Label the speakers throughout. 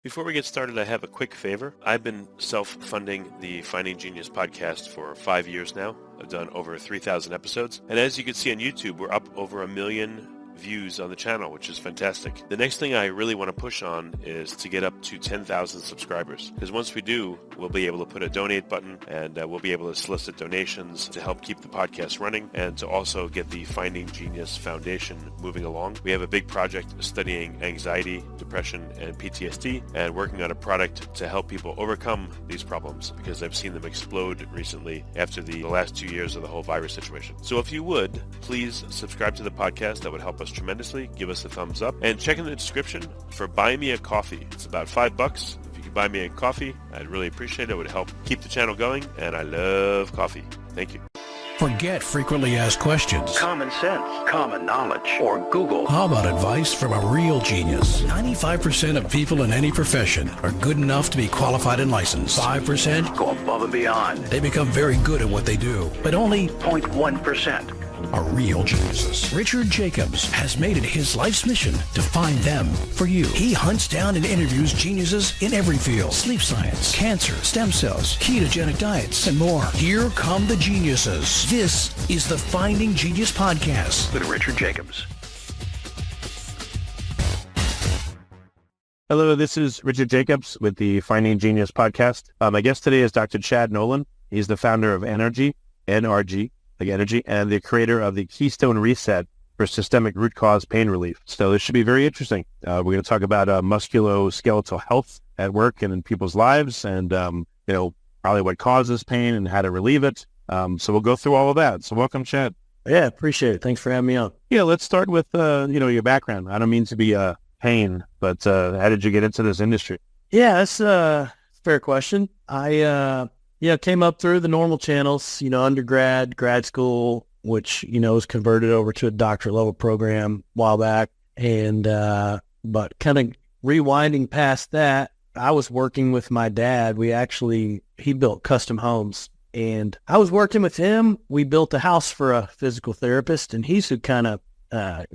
Speaker 1: Before we get started, I have a quick favor. I've been self-funding the Finding Genius podcast for 5 years now. I've done over 3,000 episodes. And as you can see on YouTube, we're up over 1 million views on the channel, which is fantastic. The next thing I really want to push on is to get up to 10,000 subscribers. Because once we do, we'll be able to put a donate button and we'll be able to solicit donations to help keep the podcast running and to also get the Finding Genius Foundation moving along. We have a big project studying anxiety, depression, and PTSD and working on a product to help people overcome these problems because I've seen them explode recently after the last 2 years of the whole virus situation. So if you would, please subscribe to the podcast. That would help us tremendously. Give us a thumbs up and check in the description for Buy Me a Coffee. It's about $5. If you could buy me a coffee, I'd really appreciate it. It would help keep the channel going, and I love coffee. Thank you.
Speaker 2: Forget frequently asked questions.
Speaker 3: Common sense, common knowledge, or Google.
Speaker 2: How about advice from a real genius? 95% of people in any profession are good enough to be qualified and licensed. 5%
Speaker 3: Go above and beyond.
Speaker 2: they become very good at what they do, but only
Speaker 3: 0.1%.
Speaker 2: are real geniuses. Richard Jacobs has made it his life's mission to find them for you. He hunts down and interviews geniuses in every field: sleep science, cancer, stem cells, ketogenic diets, and more. Here come the geniuses. This is the Finding Genius Podcast
Speaker 3: With Richard Jacobs.
Speaker 4: Hello, this is Richard Jacobs with the Finding Genius Podcast. My guest today is Dr. Chad Nowlin. He's the founder of NRG, like energy, and the creator of the Keystone Reset for systemic root cause pain relief. So this should be very interesting. We're going to talk about musculoskeletal health at work and in people's lives and, probably what causes pain and how to relieve it. So we'll go through all of that. So welcome, Chad.
Speaker 5: Yeah, appreciate it. Thanks for having me on.
Speaker 4: Yeah, let's start with, your background. I don't mean to be a pain, but how did you get into this industry?
Speaker 5: Yeah, that's a fair question. I came up through the normal channels, undergrad, grad school, which, was converted over to a doctorate level program a while back. And, but kind of rewinding past that, I was working with my dad. He built custom homes and I was working with him. We built a house for a physical therapist and he's who kind of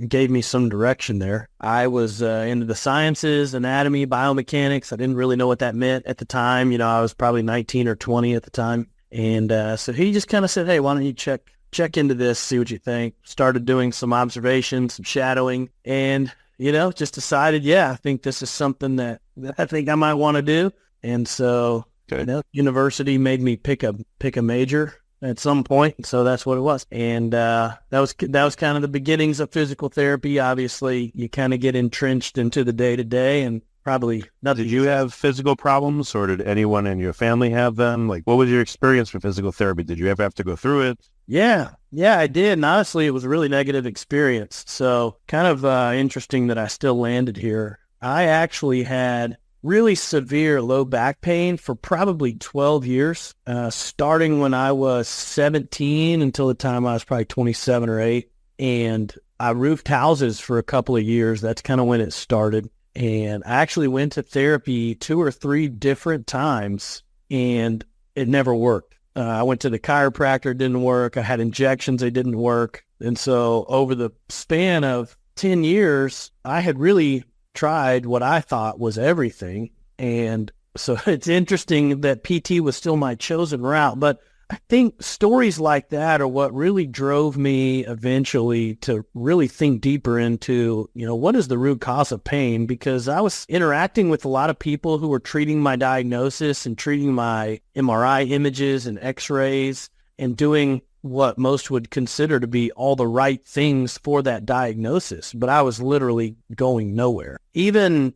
Speaker 5: gave me some direction there. I was into the sciences, anatomy, biomechanics. I didn't really know what that meant at the time. I was probably 19 or 20 at the time. And so he just kind of said, hey, why don't you check into this, see what you think. Started doing some observations, some shadowing, and, just decided, I think this is something that I think I might want to do. And so, university made me pick a major at some point. So that's what it was. And that was kind of the beginnings of physical therapy. Obviously, you kind of get entrenched into the day-to-day and probably nothing.
Speaker 4: Did you have physical problems or did anyone in your family have them? Like, what was your experience with physical therapy? Did you ever have to go through it?
Speaker 5: Yeah, I did. And honestly, it was a really negative experience. So kind of interesting that I still landed here. I actually had really severe low back pain for probably 12 years, starting when I was 17 until the time I was probably 27 or 8. And I roofed houses for a couple of years. That's kind of when it started. And I actually went to therapy 2 or 3 different times and it never worked. I went to the chiropractor, it didn't work. I had injections, they didn't work. And so over the span of 10 years, I had really tried what I thought was everything. And so it's interesting that PT was still my chosen route. But I think stories like that are what really drove me eventually to really think deeper into, what is the root cause of pain? Because I was interacting with a lot of people who were treating my diagnosis and treating my MRI images and x-rays and doing what most would consider to be all the right things for that diagnosis. But I was literally going nowhere. Even,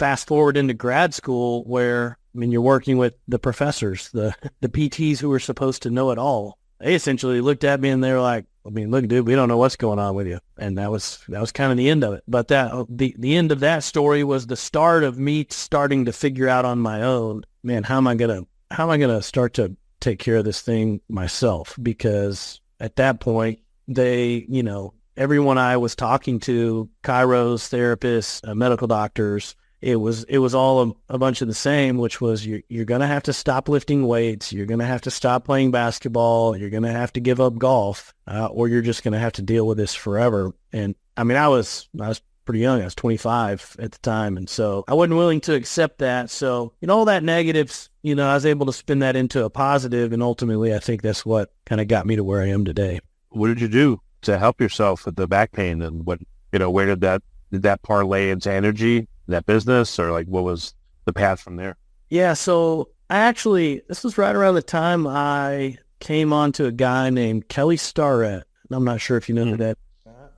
Speaker 5: fast forward into grad school where, you're working with the professors, the PTs who were supposed to know it all. They essentially looked at me and they were like, look, dude, we don't know what's going on with you. And that was kind of the end of it. But the end of that story was the start of me starting to figure out on my own, man, how am I going to start to take care of this thing myself? Because at that point, everyone I was talking to, chiros, therapists, medical doctors, it was all a bunch of the same, which was you're going to have to stop lifting weights. You're going to have to stop playing basketball. You're going to have to give up golf, or you're just going to have to deal with this forever. And I was pretty young. I was 25 at the time. And so I wasn't willing to accept that. So, all that negatives, I was able to spin that into a positive. And ultimately, I think that's what kind of got me to where I am today.
Speaker 4: What did you do to help yourself with the back pain? And what, where did that parlay into energy, that business, or like what was the path from there?
Speaker 5: Yeah. So this was right around the time I came on to a guy named Kelly Starrett. I'm not sure if you know who that.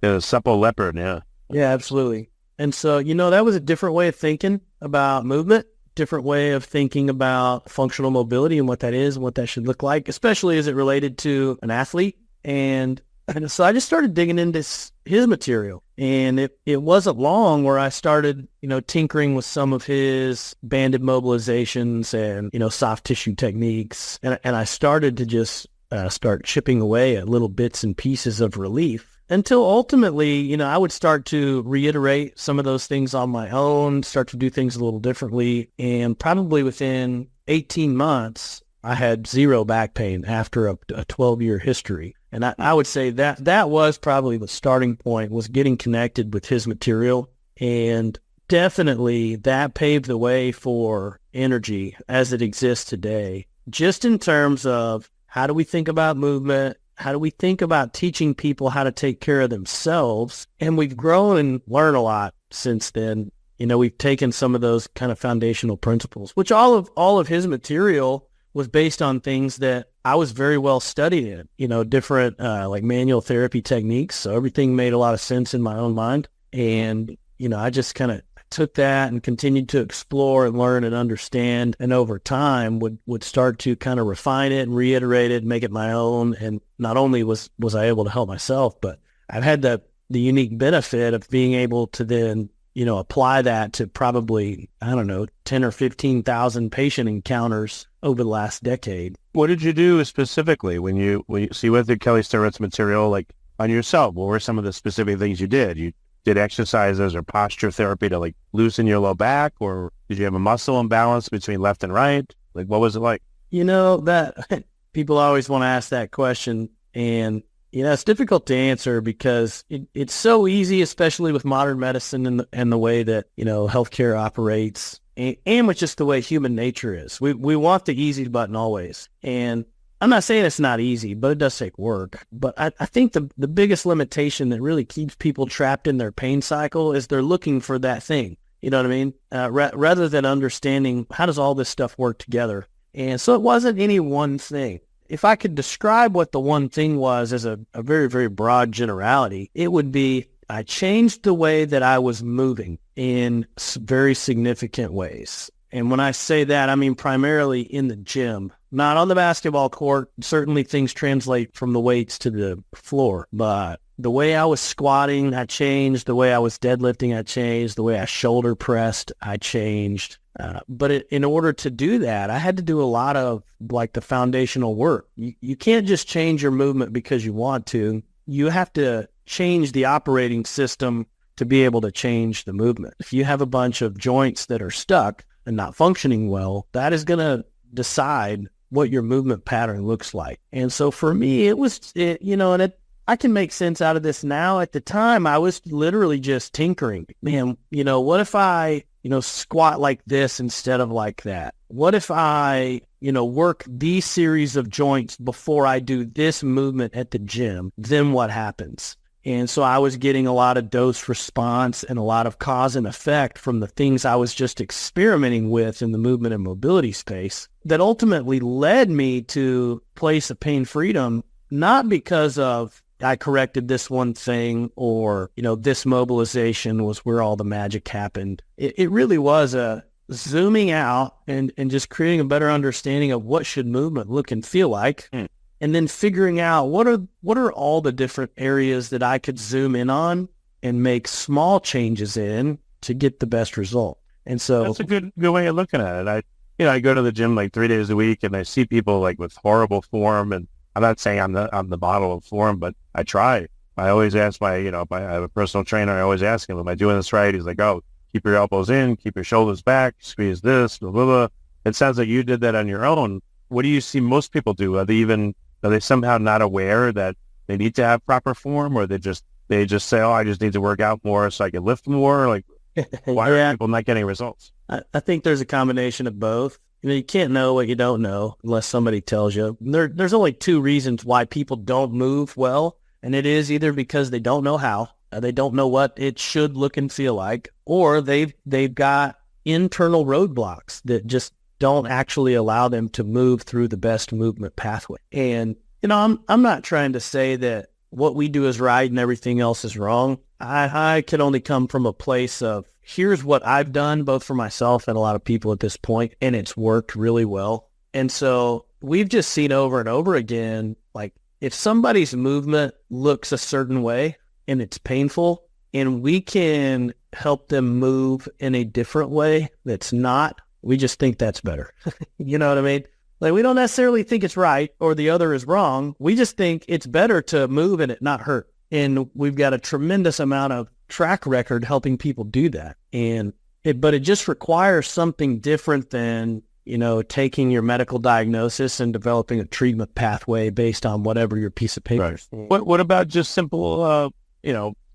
Speaker 4: Yeah, supple leopard. Yeah.
Speaker 5: Yeah, absolutely. And so, that was a different way of thinking about movement, different way of thinking about functional mobility and what that is and what that should look like, especially as it related to an athlete. And so I just started digging into his material, and it wasn't long where I started, tinkering with some of his banded mobilizations and, soft tissue techniques. And I started to just start chipping away at little bits and pieces of relief until ultimately, I would start to reiterate some of those things on my own, start to do things a little differently. And probably within 18 months, I had zero back pain after a 12-year history. And I would say that was probably the starting point, was getting connected with his material. And definitely that paved the way for NRG as it exists today, just in terms of how do we think about movement? How do we think about teaching people how to take care of themselves? And we've grown and learned a lot since then. We've taken some of those kind of foundational principles, which all of his material was based on things that I was very well studied in, different like manual therapy techniques. So everything made a lot of sense in my own mind. And, I just kind of took that and continued to explore and learn and understand. And over time would start to kind of refine it and reiterate it and make it my own. And not only was I able to help myself, but I've had the unique benefit of being able to then, apply that to probably, 10 or 15,000 patient encounters over the last decade.
Speaker 4: What did you do specifically when you see with the Kelly Starrett's material, like on yourself? What were some of the specific things you did? You did exercises or posture therapy to like loosen your low back, or did you have a muscle imbalance between left and right? Like, what was it like?
Speaker 5: That people always want to ask that question, and it's difficult to answer because it's so easy, especially with modern medicine and the way that healthcare operates, and with just the way human nature is. We want the easy button always, and I'm not saying it's not easy, but it does take work. But I think the biggest limitation that really keeps people trapped in their pain cycle is they're looking for that thing. You know what I mean? Rather than understanding how does all this stuff work together. And so it wasn't any one thing. If I could describe what the one thing was as a very, very broad generality, it would be I changed the way that I was moving in very significant ways. And when I say that, I mean primarily in the gym, not on the basketball court. Certainly things translate from the weights to the floor, but the way I was squatting, I changed. The way I was deadlifting, I changed. The way I shoulder pressed, I changed. But in order to do that, I had to do a lot of like the foundational work. You can't just change your movement because you want to. You have to change the operating system to be able to change the movement. If you have a bunch of joints that are stuck and not functioning well, that is going to decide what your movement pattern looks like. And so for me, I can make sense out of this now. At the time, I was literally just tinkering. Man, what if I, squat like this instead of like that? What if I, work these series of joints before I do this movement at the gym? Then what happens? And so I was getting a lot of dose response and a lot of cause and effect from the things I was just experimenting with in the movement and mobility space that ultimately led me to place of pain freedom, not because of I corrected this one thing or, this mobilization was where all the magic happened. It really was a zooming out and just creating a better understanding of what should movement look and feel like. And then figuring out what are all the different areas that I could zoom in on and make small changes in to get the best result. And so
Speaker 4: that's a good way of looking at it. I go to the gym like 3 days a week and I see people like with horrible form, and I'm not saying I'm the model of form, but I try. I always ask I have a personal trainer. I always ask him, am I doing this right? He's like, oh, keep your elbows in, keep your shoulders back, squeeze this, blah, blah, blah. It sounds like you did that on your own. What do you see most people do? Are they somehow not aware that they need to have proper form, or they just They just say, oh, I just need to work out more so I can lift more. Like, why are people not getting results?
Speaker 5: I think there's a combination of both. You can't know what you don't know unless somebody tells you. There's only two reasons why people don't move well, and it is either because they don't know how, they don't know what it should look and feel like, or they've got internal roadblocks that just don't actually allow them to move through the best movement pathway. And I'm not trying to say that what we do is right and everything else is wrong. I can only come from a place of, here's what I've done, both for myself and a lot of people at this point, and it's worked really well. And so we've just seen over and over again, like, if somebody's movement looks a certain way and it's painful, and we can help them move in a different way that's not, we just think that's better. You know what I mean? Like, we don't necessarily think it's right or the other is wrong. We just think it's better to move and it not hurt. And we've got a tremendous amount of track record helping people do that. But it just requires something different than, taking your medical diagnosis and developing a treatment pathway based on whatever your piece of paper is.
Speaker 4: Right. What about just simple,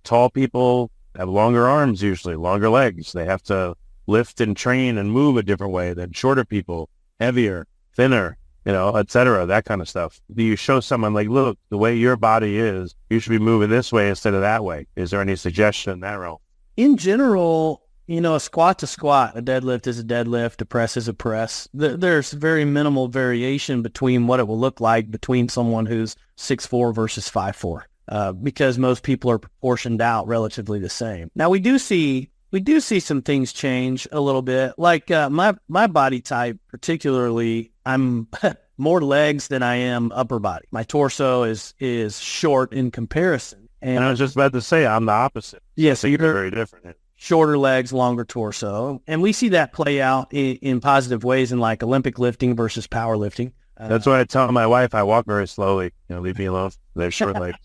Speaker 4: tall people have longer arms, usually longer legs. They have to lift and train and move a different way than shorter people, heavier, thinner, et cetera, that kind of stuff. Do you show someone, like, look, the way your body is, you should be moving this way instead of that way? Is there any suggestion in that realm?
Speaker 5: In general, a squat's a squat, a deadlift is a deadlift, a press is a press. There's very minimal variation between what it will look like between someone who's 6'4" versus 5'4", because most people are proportioned out relatively the same. Now, we do see some things change a little bit. Like my body type, particularly, I'm more legs than I am upper body. My torso is short in comparison.
Speaker 4: And I was just about to say, I'm the opposite.
Speaker 5: Yeah, so you're
Speaker 4: very different.
Speaker 5: Shorter legs, longer torso. And we see that play out in positive ways in, like, Olympic lifting versus powerlifting.
Speaker 4: That's why I tell my wife I walk very slowly. Leave me alone. They're short legs.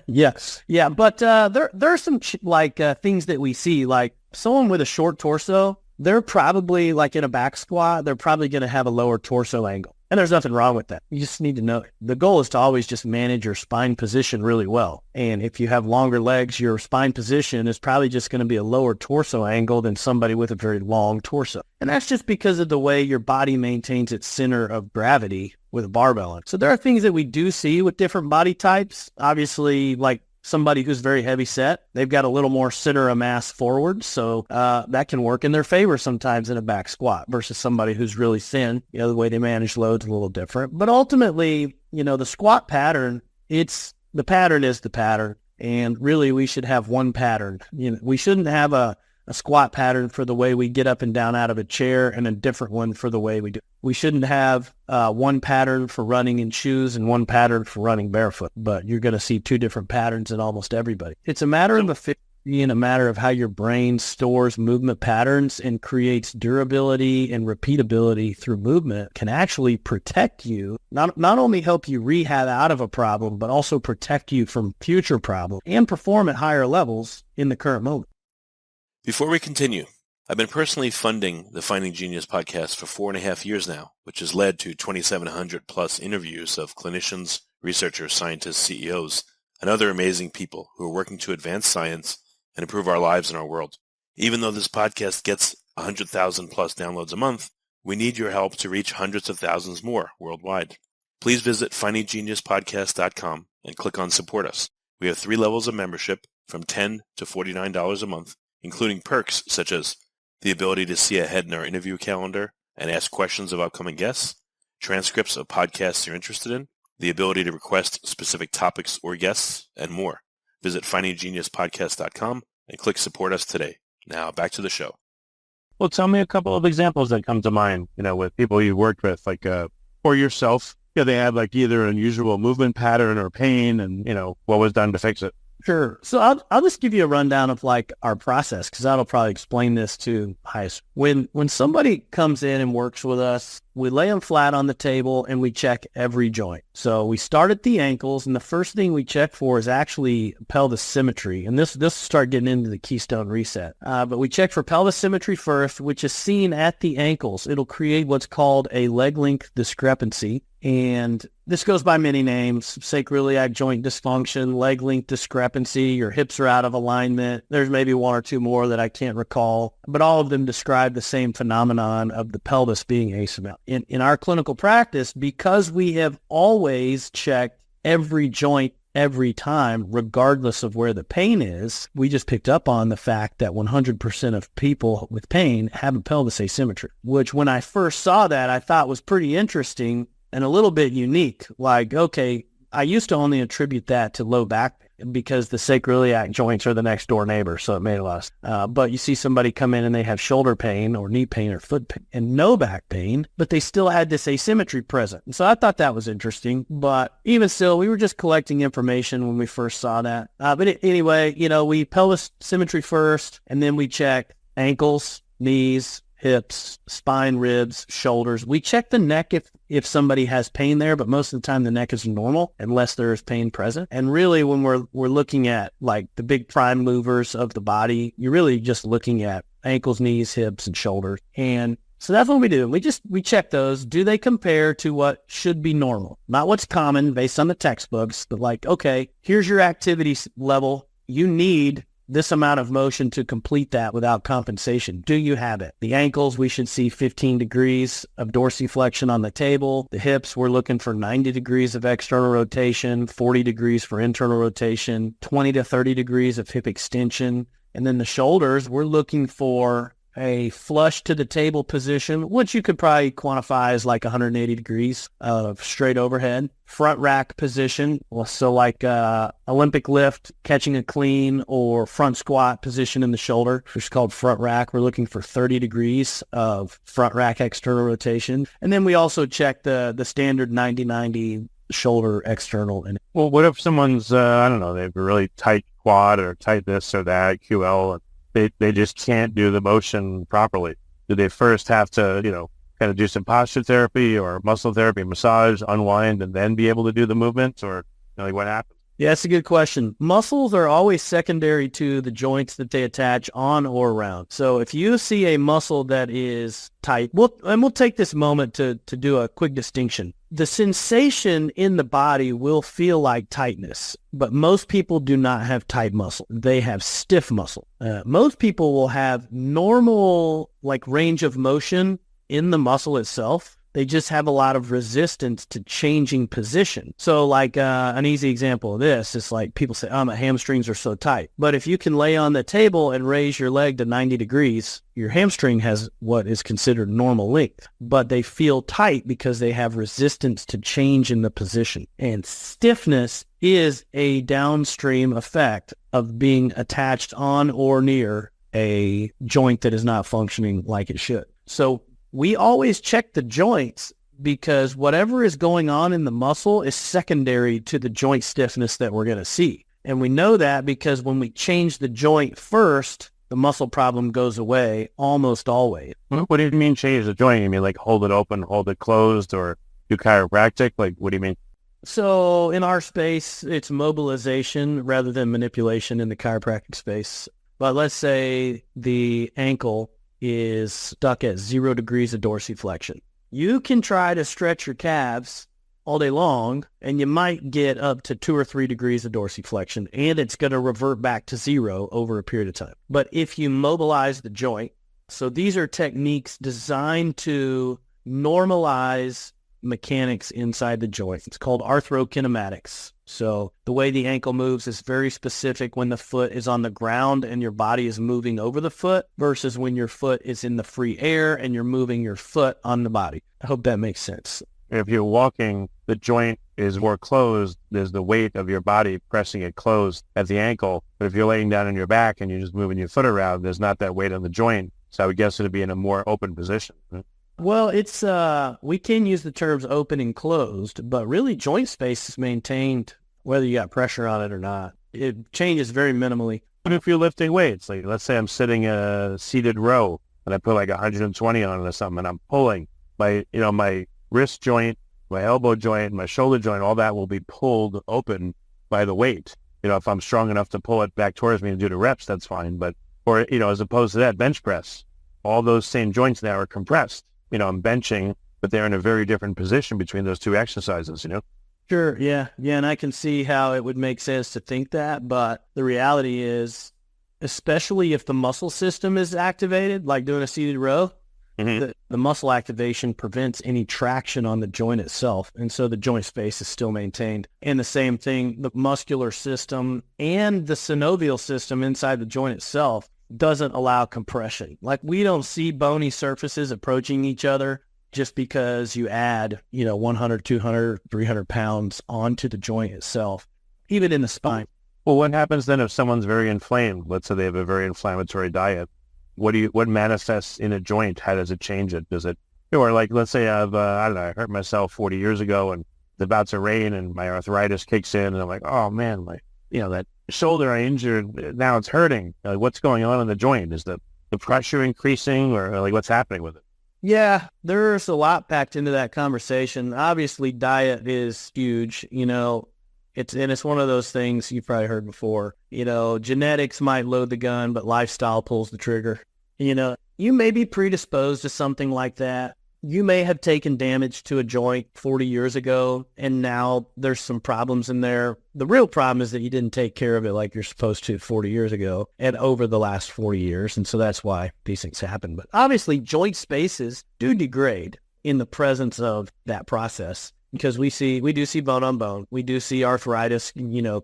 Speaker 5: Yes. Yeah. But there are some things that we see, like someone with a short torso, they're probably, like, in a back squat, they're probably going to have a lower torso angle. And there's nothing wrong with that. You just need to know. The goal is to always just manage your spine position really well. And if you have longer legs, your spine position is probably just going to be a lower torso angle than somebody with a very long torso. And that's just because of the way your body maintains its center of gravity with a barbell on. So there are things that we do see with different body types. Obviously, like somebody who's very heavy set, they've got a little more center of mass forward. So that can work in their favor sometimes in a back squat versus somebody who's really thin. The way they manage loads is a little different. But ultimately, the squat pattern, the pattern is the pattern. And really, we should have one pattern. We shouldn't have a squat pattern for the way we get up and down out of a chair and a different one for the way we do. We shouldn't have one pattern for running in shoes and one pattern for running barefoot, but you're going to see two different patterns in almost everybody. It's a matter of efficiency and a matter of how your brain stores movement patterns and creates durability and repeatability through movement can actually protect you, not only help you rehab out of a problem, but also protect you from future problems and perform at higher levels in the current moment.
Speaker 1: Before we continue, I've been personally funding the Finding Genius podcast for 4.5 years now, which has led to 2,700 plus interviews of clinicians, researchers, scientists, CEOs, and other amazing people who are working to advance science and improve our lives and our world. Even though this podcast gets 100,000 plus downloads a month, we need your help to reach hundreds of thousands more worldwide. Please visit findinggeniuspodcast.com and click on Support Us. We have 3 levels of membership from $10 to $49 a month, including perks such as the ability to see ahead in our interview calendar and ask questions of upcoming guests, transcripts of podcasts you're interested in, the ability to request specific topics or guests, and more. Visit findinggeniuspodcast.com and click Support Us today. Now back to the show.
Speaker 4: Well, tell me a couple of examples that come to mind, with people you worked with, like, or yourself. They had, like, either an unusual movement pattern or pain and, what was done to fix it.
Speaker 5: Sure. So I'll just give you a rundown of, like, our process, because that'll probably explain this to highest. When somebody comes in and works with us, we lay them flat on the table and we check every joint. So we start at the ankles, and the first thing we check for is actually pelvis symmetry. And this will start getting into the Keystone Reset. But we check for pelvis symmetry first, which is seen at the ankles. It'll create what's called a leg length discrepancy. And this goes by many names: sacroiliac joint dysfunction, leg length discrepancy, your hips are out of alignment. There's maybe one or two more that I can't recall, but all of them describe the same phenomenon of the pelvis being asymmetrical. In our clinical practice, because we have always checked every joint every time, regardless of where the pain is, we just picked up on the fact that 100% of people with pain have a pelvis asymmetry, which when I first saw that, I thought was pretty interesting and a little bit unique. Like, okay, I used to only attribute that to low back pain because the sacroiliac joints are the next door neighbor, so it made a lot of but you see somebody come in and they have shoulder pain or knee pain or foot pain and no back pain, but they still had this asymmetry present. And so I thought that was interesting, but even still, we were just collecting information when we first saw that. Anyway, we pelvis symmetry first, and then we check ankles, knees, hips, spine, ribs, shoulders. We check the neck if somebody has pain there, but most of the time the neck is normal unless there is pain present. And really, when we're looking at like the big prime movers of the body, you're really just looking at ankles, knees, hips, and shoulders. And so that's what we do. We check those. Do they compare to what should be normal? Not what's common based on the textbooks, but like, okay, here's your activity level. You need this amount of motion to complete that without compensation. Do you have it? The ankles, we should see 15 degrees of dorsiflexion on the table. The hips, we're looking for 90 degrees of external rotation, 40 degrees for internal rotation, 20 to 30 degrees of hip extension. And then the shoulders, we're looking for a flush to the table position, which you could probably quantify as like 180 degrees of straight overhead. Front rack position, so like Olympic lift, catching a clean, or front squat position in the shoulder, which is called front rack. We're looking for 30 degrees of front rack external rotation. And then we also check the standard 90-90 shoulder external.
Speaker 4: Well, what if someone's, I don't know, they have a really tight quad or tight this or that, QL, they just can't do the motion properly? Do they first have to, kind of do some posture therapy or muscle therapy, massage, unwind, and then be able to do the movements? Or what happens?
Speaker 5: Yeah, that's a good question. Muscles are always secondary to the joints that they attach on or around. So if you see a muscle that is tight, we'll take this moment to do a quick distinction. The sensation in the body will feel like tightness, but most people do not have tight muscle. They have stiff muscle. Most people will have normal range of motion in the muscle itself. They just have a lot of resistance to changing position. So an easy example of this is like people say, my hamstrings are so tight. But if you can lay on the table and raise your leg to 90 degrees, your hamstring has what is considered normal length, but they feel tight because they have resistance to change in the position. And stiffness is a downstream effect of being attached on or near a joint that is not functioning like it should. So we always check the joints because whatever is going on in the muscle is secondary to the joint stiffness that we're going to see. And we know that because when we change the joint first, the muscle problem goes away almost always.
Speaker 4: What do you mean change the joint? You mean like hold it open, hold it closed, or do chiropractic? What do you mean?
Speaker 5: So in our space, it's mobilization rather than manipulation in the chiropractic space. But let's say the ankle is stuck at 0 degrees of dorsiflexion. You can try to stretch your calves all day long, and you might get up to 2 or 3 degrees of dorsiflexion, and it's going to revert back to 0 over a period of time. But if you mobilize the joint, so these are techniques designed to normalize mechanics inside the joint. It's called arthrokinematics. So the way the ankle moves is very specific when the foot is on the ground and your body is moving over the foot versus when your foot is in the free air and you're moving your foot on the body. I hope that makes sense.
Speaker 4: If you're walking, the joint is more closed. There's the weight of your body pressing it closed at the ankle. But if you're laying down on your back and you're just moving your foot around, there's not that weight on the joint. So I would guess it'd be in a more open position. Right?
Speaker 5: Well, it's we can use the terms open and closed, but really joint space is maintained whether you got pressure on it or not. It changes very minimally.
Speaker 4: But if you're lifting weights, like let's say I'm sitting in a seated row and I put like 120 on it or something and I'm pulling, my wrist joint, my elbow joint, my shoulder joint, all that will be pulled open by the weight. If I'm strong enough to pull it back towards me and do the reps, that's fine. But, as opposed to that bench press, all those same joints now are compressed. I'm benching but they're in a very different position between those two exercises,
Speaker 5: Sure. Yeah. Yeah. And I can see how it would make sense to think that. But the reality is, especially if the muscle system is activated, like doing a seated row, the muscle activation prevents any traction on the joint itself. And so the joint space is still maintained. And the same thing, the muscular system and the synovial system inside the joint itself doesn't allow compression. Like we don't see bony surfaces approaching each other just because you add, 100, 200, 300 pounds onto the joint itself, even in the spine.
Speaker 4: Well, what happens then if someone's very inflamed? Let's say they have a very inflammatory diet. What manifests in a joint? How does it change it? Does it, or like, let's say I hurt myself 40 years ago and it's about to rain and my arthritis kicks in and I'm like, oh man, that shoulder I injured, now it's hurting. Like, what's going on in the joint? Is the pressure increasing or like what's happening with it?
Speaker 5: Yeah, there's a lot packed into that conversation. Obviously, diet is huge. It's one of those things you've probably heard before. Genetics might load the gun, but lifestyle pulls the trigger. You may be predisposed to something like that. You may have taken damage to a joint 40 years ago, and now there's some problems in there. The real problem is that you didn't take care of it like you're supposed to 40 years ago and over the last 40 years, and so that's why these things happen. But obviously, joint spaces do degrade in the presence of that process because we do see bone on bone. We do see arthritis,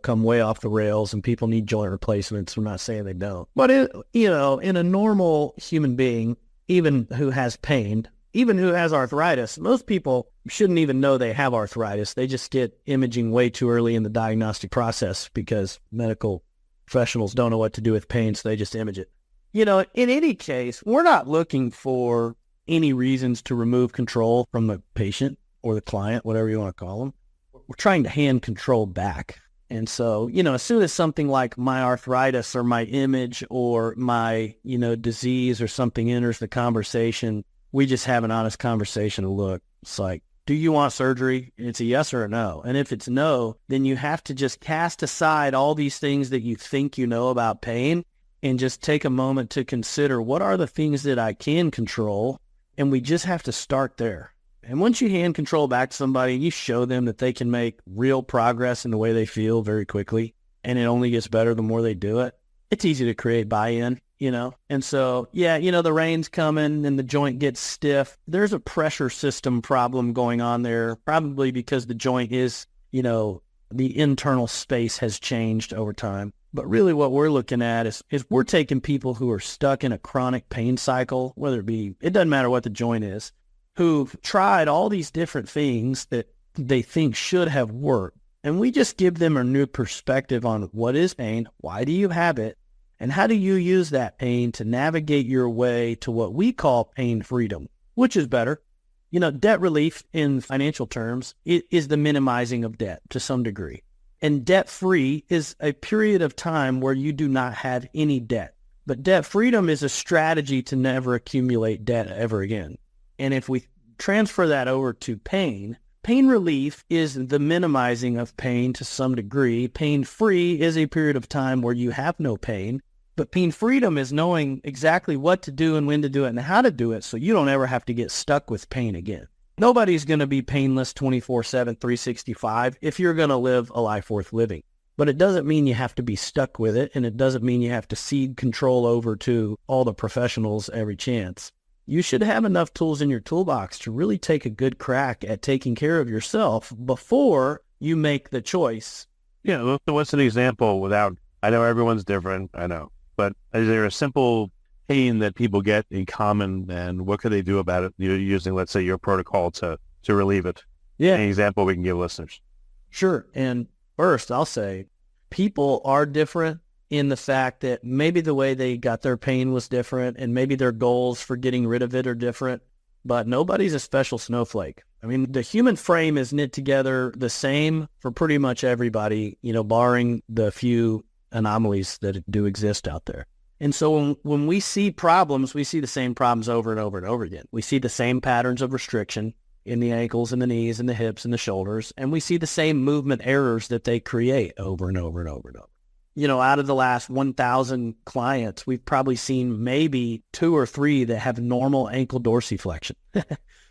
Speaker 5: come way off the rails, and people need joint replacements. I'm not saying they don't. But, in a normal human being, even who has pain, even who has arthritis, most people shouldn't even know they have arthritis. They just get imaging way too early in the diagnostic process because medical professionals don't know what to do with pain, so they just image it. In any case, we're not looking for any reasons to remove control from the patient or the client, whatever you want to call them. We're trying to hand control back. And so, as soon as something like my arthritis or my image or my, disease or something enters the conversation, we just have an honest conversation and look. It's like, do you want surgery? It's a yes or a no. And if it's no, then you have to just cast aside all these things that you think you know about pain and just take a moment to consider what are the things that I can control. And we just have to start there. And once you hand control back to somebody, you show them that they can make real progress in the way they feel very quickly. And it only gets better the more they do it. It's easy to create buy-in. And so, the rain's coming and the joint gets stiff. There's a pressure system problem going on there, probably because the joint is, the internal space has changed over time. But really what we're looking at is we're taking people who are stuck in a chronic pain cycle, it doesn't matter what the joint is, who've tried all these different things that they think should have worked. And we just give them a new perspective on what is pain, why do you have it, and how do you use that pain to navigate your way to what we call pain freedom, which is better. Debt relief in financial terms is the minimizing of debt to some degree. And debt-free is a period of time where you do not have any debt. But debt freedom is a strategy to never accumulate debt ever again. And if we transfer that over to pain relief is the minimizing of pain to some degree. Pain-free is a period of time where you have no pain. But pain freedom is knowing exactly what to do and when to do it and how to do it so you don't ever have to get stuck with pain again. Nobody's going to be painless 24/7, 365 if you're going to live a life worth living. But it doesn't mean you have to be stuck with it, and it doesn't mean you have to cede control over to all the professionals every chance. You should have enough tools in your toolbox to really take a good crack at taking care of yourself before you make the choice.
Speaker 4: Yeah, what's an example I know everyone's different, I know. But is there a simple pain that people get in common, and what could they do about it using, let's say, your protocol to relieve it?
Speaker 5: Yeah.
Speaker 4: Any example we can give listeners?
Speaker 5: Sure. And first, I'll say people are different in the fact that maybe the way they got their pain was different, and maybe their goals for getting rid of it are different, but nobody's a special snowflake. I mean, the human frame is knit together the same for pretty much everybody, barring the few anomalies that do exist out there. And so when we see problems, we see the same problems over and over and over again. We see the same patterns of restriction in the ankles and the knees and the hips and the shoulders, and we see the same movement errors that they create over and over and over and over. out of the last 1,000 clients, we've probably seen maybe 2 or 3 that have normal ankle dorsiflexion.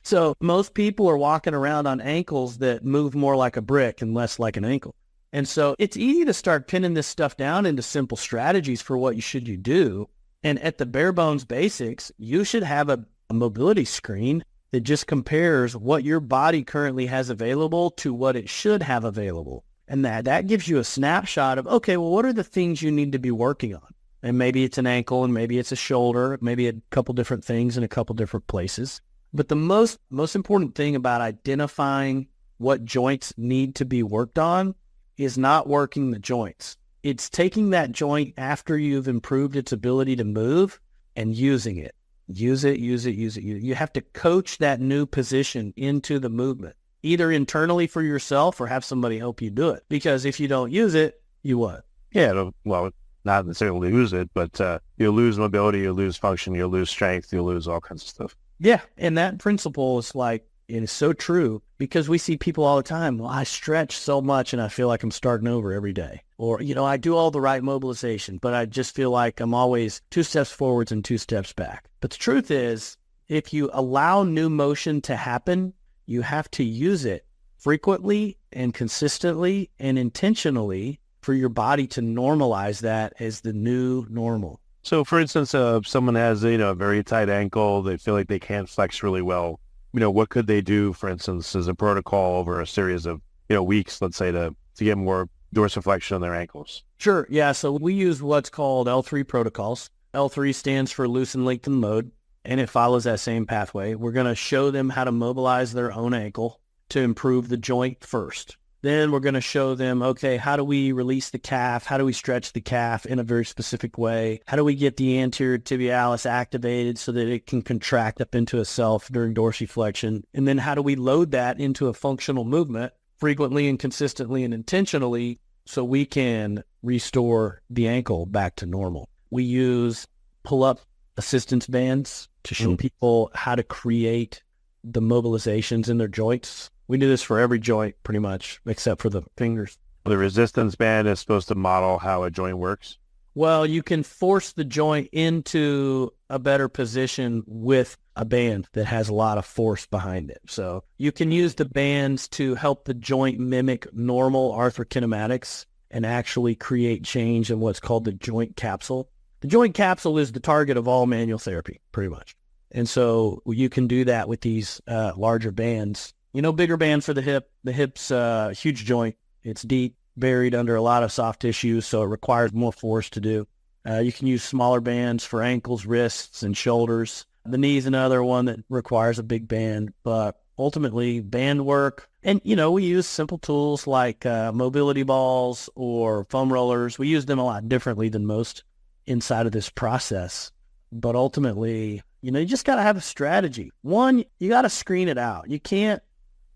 Speaker 5: So most people are walking around on ankles that move more like a brick and less like an ankle. And so it's easy to start pinning this stuff down into simple strategies for what you do. And at the bare bones basics, you should have a mobility screen that just compares what your body currently has available to what it should have available. And that gives you a snapshot of, okay, well, what are the things you need to be working on? And maybe it's an ankle, and maybe it's a shoulder, maybe a couple different things in a couple different places. But the most important thing about identifying what joints need to be worked on is not working the joints. It's taking that joint after you've improved its ability to move and using it. Use it. You have to coach that new position into the movement, either internally for yourself or have somebody help you do it. Because if you don't use it, you what?
Speaker 4: Yeah, well, not necessarily lose it, but you'll lose mobility, you'll lose function, you'll lose strength, you'll lose all kinds of stuff.
Speaker 5: Yeah, and that principle is it is so true because we see people all the time. Well, I stretch so much and I feel like I'm starting over every day. Or, I do all the right mobilization, but I just feel like I'm always 2 steps forwards and 2 steps back. But the truth is, if you allow new motion to happen, you have to use it frequently and consistently and intentionally for your body to normalize that as the new normal.
Speaker 4: So, for instance, if someone has a very tight ankle, they feel like they can't flex really well. What could they do, for instance, as a protocol over a series of weeks, let's say, to get more dorsiflexion on their ankles?
Speaker 5: Sure. Yeah. So we use what's called L3 protocols. L3 stands for loosen, lengthen, load, and it follows that same pathway. We're going to show them how to mobilize their own ankle to improve the joint first. Then we're going to show them, okay, how do we release the calf? How do we stretch the calf in a very specific way? How do we get the anterior tibialis activated so that it can contract up into itself during dorsiflexion? And then how do we load that into a functional movement frequently and consistently and intentionally so we can restore the ankle back to normal? We use pull-up assistance bands to show people how to create the mobilizations in their joints. We do this for every joint pretty much, except for the fingers.
Speaker 4: The resistance band is supposed to model how a joint works?
Speaker 5: Well, you can force the joint into a better position with a band that has a lot of force behind it. So you can use the bands to help the joint mimic normal arthrokinematics and actually create change in what's called the joint capsule. The joint capsule is the target of all manual therapy, pretty much. And so you can do that with these larger bands. Bigger band for the hip. The hip's a huge joint. It's deep, buried under a lot of soft tissue, so it requires more force to do. You can use smaller bands for ankles, wrists, and shoulders. The knee's another one that requires a big band, but ultimately band work. And, we use simple tools like mobility balls or foam rollers. We use them a lot differently than most inside of this process. But ultimately, you just got to have a strategy. One, you got to screen it out.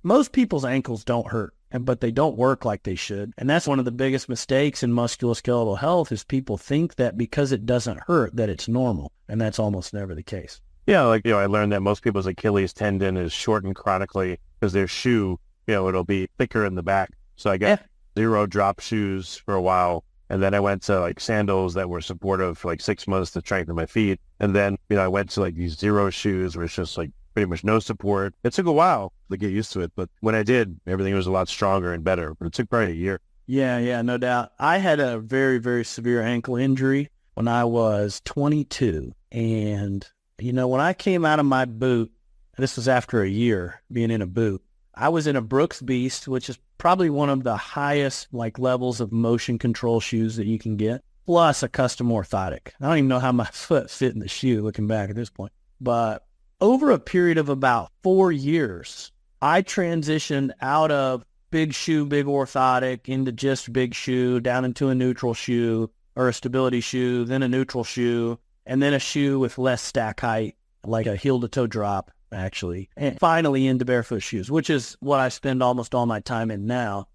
Speaker 5: Most people's ankles don't hurt, but they don't work like they should. And that's one of the biggest mistakes in musculoskeletal health is people think that because it doesn't hurt, that it's normal. And that's almost never the case.
Speaker 4: Yeah, I learned that most people's Achilles tendon is shortened chronically because their shoe, it'll be thicker in the back. So I got 0 drop shoes for a while. And then I went to sandals that were supportive for 6 months to strengthen my feet. And then, I went to these 0 shoes where it's just pretty much no support. It took a while to get used to it, but when I did, everything was a lot stronger and better. But it took probably a year.
Speaker 5: Yeah, no doubt. I had a very, very severe ankle injury when I was 22. And, when I came out of my boot, this was after a year being in a boot, I was in a Brooks Beast, which is probably one of the highest levels of motion control shoes that you can get, plus a custom orthotic. I don't even know how my foot fit in the shoe looking back at this point. But over a period of about 4 years, I transitioned out of big shoe, big orthotic into just big shoe, down into a neutral shoe or a stability shoe, then a neutral shoe, and then a shoe with less stack height, like a heel to toe drop, actually, and finally into barefoot shoes, which is what I spend almost all my time in now.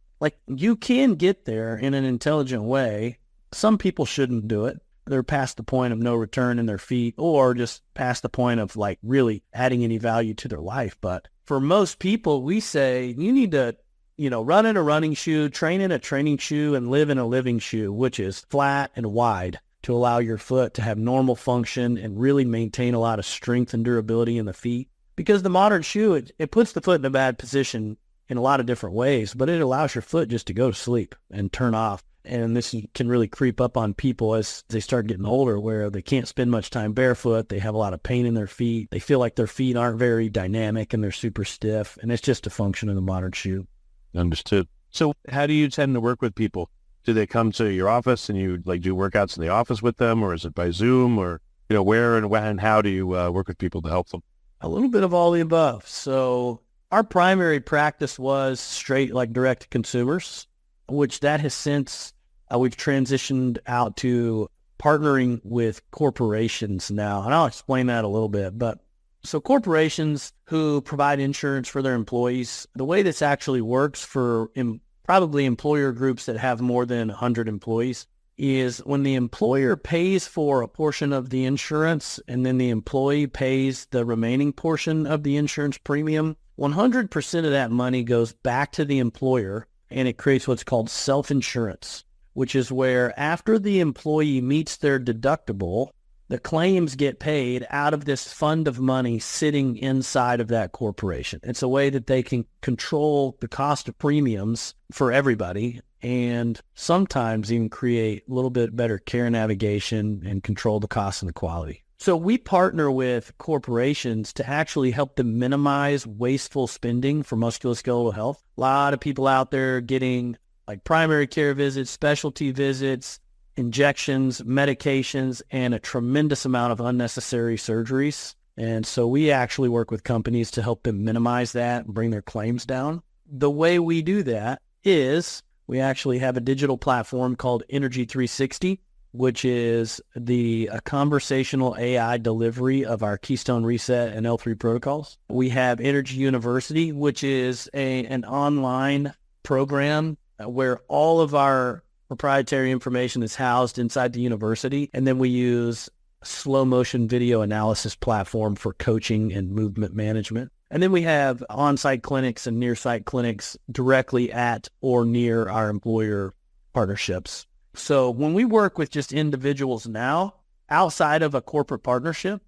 Speaker 5: You can get there in an intelligent way. Some people shouldn't do it. They're past the point of no return in their feet or just past the point of really adding any value to their life. But for most people, we say you need to run in a running shoe, train in a training shoe, and live in a living shoe, which is flat and wide to allow your foot to have normal function and really maintain a lot of strength and durability in the feet. Because the modern shoe, it puts the foot in a bad position in a lot of different ways, but it allows your foot just to go to sleep and turn off. And this can really creep up on people as they start getting older, where they can't spend much time barefoot. They have a lot of pain in their feet. They feel like their feet aren't very dynamic and they're super stiff. And it's just a function of the modern shoe.
Speaker 4: Understood. So how do you tend to work with people? Do they come to your office and you do workouts in the office with them, or is it by Zoom, or, where and when and how do you work with people to help them?
Speaker 5: A little bit of all the above. So our primary practice was straight direct to consumers, which that has since we've transitioned out to partnering with corporations now. And I'll explain that a little bit. But so corporations who provide insurance for their employees, the way this actually works for probably employer groups that have more than 100 employees is when the employer pays for a portion of the insurance and then the employee pays the remaining portion of the insurance premium, 100% of that money goes back to the employer, and it creates what's called self-insurance, which is where after the employee meets their deductible, the claims get paid out of this fund of money sitting inside of that corporation. It's a way that they can control the cost of premiums for everybody and sometimes even create a little bit better care navigation and control the cost and the quality. So we partner with corporations to actually help them minimize wasteful spending for musculoskeletal health. A lot of people out there getting primary care visits, specialty visits, injections, medications, and a tremendous amount of unnecessary surgeries. And so we actually work with companies to help them minimize that and bring their claims down. The way we do that is we actually have a digital platform called NRG 360, which is a conversational AI delivery of our Keystone Reset and L3 protocols. We have NRG University, which is an online program where all of our proprietary information is housed inside the university. And then we use a slow motion video analysis platform for coaching and movement management. And then we have on-site clinics and near-site clinics directly at or near our employer partnerships. So when we work with just individuals now, outside of a corporate partnership,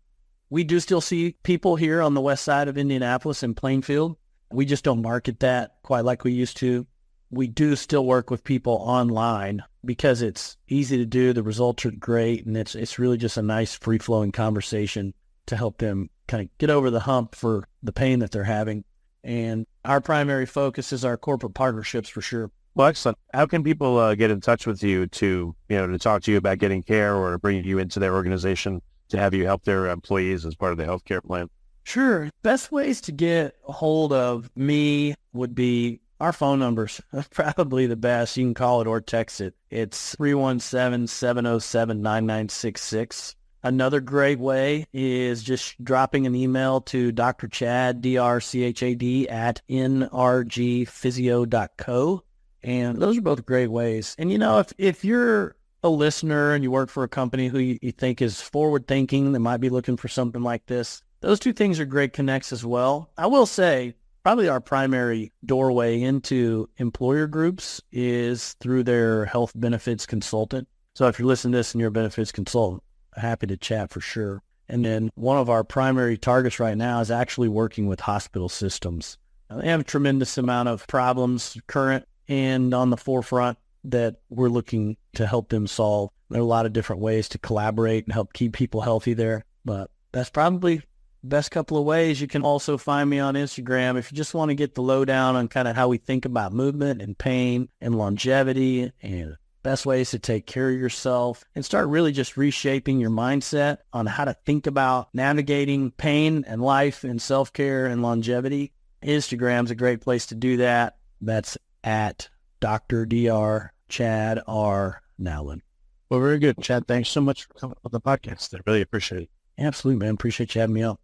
Speaker 5: we do still see people here on the west side of Indianapolis in Plainfield. We just don't market that quite like we used to. We do still work with people online because it's easy to do. The results are great. And it's really just a nice free-flowing conversation to help them kind of get over the hump for the pain that they're having. And our primary focus is our corporate partnerships for sure.
Speaker 4: Well, excellent. How can people get in touch with you to talk to you about getting care or bringing you into their organization to have you help their employees as part of the healthcare plan?
Speaker 5: Sure. Best ways to get a hold of me would be our phone numbers. Probably the best. You can call it or text it. It's 317-707-9966. Another great way is just dropping an email to Dr. Chad, DRCHAD, at nrgphysio.co. And those are both great ways. And, if you're a listener and you work for a company who you think is forward thinking, that might be looking for something like this, those two things are great connects as well. I will say probably our primary doorway into employer groups is through their health benefits consultant. So if you're listening to this and you're a benefits consultant, happy to chat for sure. And then one of our primary targets right now is actually working with hospital systems. They have a tremendous amount of problems current and on the forefront that we're looking to help them solve. There are a lot of different ways to collaborate and help keep people healthy there, but that's probably the best couple of ways. You can also find me on Instagram if you just want to get the lowdown on kind of how we think about movement and pain and longevity and best ways to take care of yourself and start really just reshaping your mindset on how to think about navigating pain and life and self-care and longevity. Instagram's a great place to do that. That's at Dr. Dr. Chad R. Nowlin.
Speaker 4: Well, very good. Chad, thanks so much for coming on the podcast. I really appreciate it.
Speaker 5: Absolutely, man. Appreciate you having me on.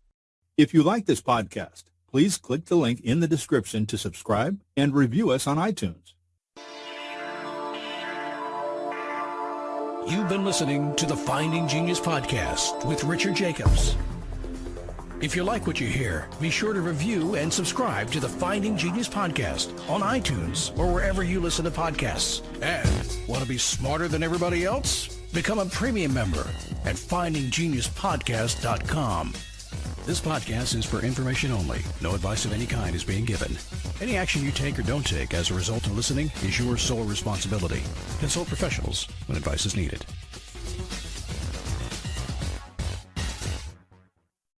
Speaker 6: If you like this podcast, please click the link in the description to subscribe and review us on iTunes.
Speaker 2: You've been listening to the Finding Genius podcast with Richard Jacobs. If you like what you hear, be sure to review and subscribe to the Finding Genius podcast on iTunes or wherever you listen to podcasts. And want to be smarter than everybody else? Become a premium member at findinggeniuspodcast.com. This podcast is for information only. No advice of any kind is being given. Any action you take or don't take as a result of listening is your sole responsibility. Consult professionals when advice is needed.